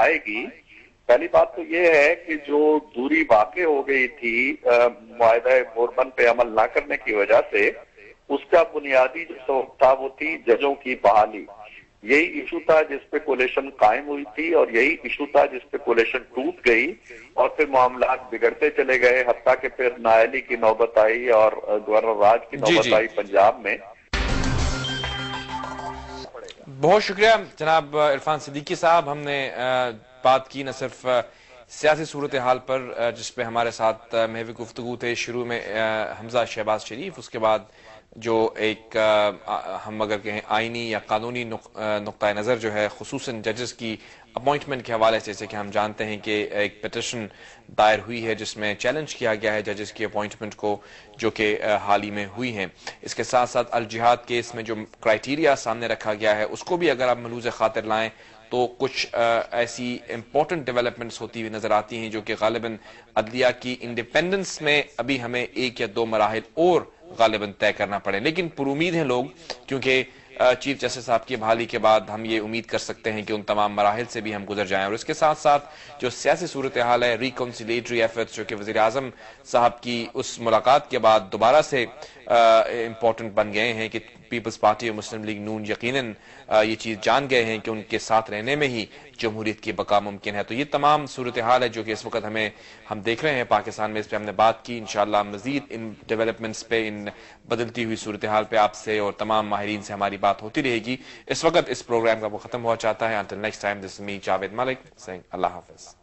آئے گی. پہلی بات تو یہ ہے کہ جو دوری واقع ہو گئی تھی معاہدہ بوربن پہ عمل نہ کرنے کی وجہ سے، اس کا بنیادی جو سبب تھا وہ تھی ججوں کی بحالی. یہی ایشو تھا جس پہ کولیشن قائم ہوئی تھی، اور یہی ایشو تھا جس پہ کولیشن ٹوٹ گئی، اور پھر معاملات بگڑتے چلے گئے، حتیٰ کہ پھر نااہلی کی نوبت آئی اور گورنر راج کی نوبت آئی پنجاب میں. بہت شکریہ جناب عرفان صدیقی صاحب. ہم نے بات کی نہ صرف سیاسی صورتحال پر جس پہ ہمارے ساتھ محو گفتگو تھے شروع میں حمزہ شہباز شریف، اس کے بعد جو ایک ہم اگر کہیں آئینی یا قانونی نقطۂ نظر جو ہے خصوصاً ججز کی اپوائنٹمنٹ کے حوالے سے، جیسے کہ ہم جانتے ہیں کہ ایک پٹیشن دائر ہوئی ہے جس میں چیلنج کیا گیا ہے ججز کی اپوائنٹمنٹ کو، جو کہ حال ہی میں ہوئی ہیں. اس کے ساتھ ساتھ الجہاد کیس میں جو کرائیٹیریا سامنے رکھا گیا ہے اس کو بھی اگر آپ ملوز خاطر لائیں تو کچھ ایسی امپورٹنٹ ڈیولپمنٹس ہوتی ہوئی نظر آتی ہیں جو کہ غالباً عدلیہ کی انڈیپینڈنس میں ابھی ہمیں 1 یا 2 مراحل اور غالباً طے کرنا پڑے. لیکن پر امید ہیں لوگ، کیونکہ چیف جسٹس صاحب کی بحالی کے بعد ہم یہ امید کر سکتے ہیں کہ ان تمام مراحل سے بھی ہم گزر جائیں. اور اس کے ساتھ ساتھ جو سیاسی صورتحال ہے، ریکنسیلیٹری ایفرٹس جو کہ وزیر اعظم صاحب کی اس ملاقات کے بعد دوبارہ سے امپورٹنٹ بن گئے ہیں کہ پیپلز پارٹی اور مسلم لیگ نون یقیناً یہ چیز جان گئے ہیں کہ ان کے ساتھ رہنے میں ہی جمہوریت کی بقا ممکن ہے. تو یہ تمام صورتحال ہے جو کہ اس وقت ہم دیکھ رہے ہیں پاکستان میں. اس پہ ہم نے بات کی. انشاءاللہ مزید ان ڈیولپمنٹس پہ، ان بدلتی ہوئی صورتحال پہ آپ سے اور تمام ماہرین سے ہماری بات ہوتی رہے گی. اس وقت اس پروگرام کا وہ ختم ہوا چاہتا ہے. Until next time, this is me, Javed Malik, saying Allah Hafiz.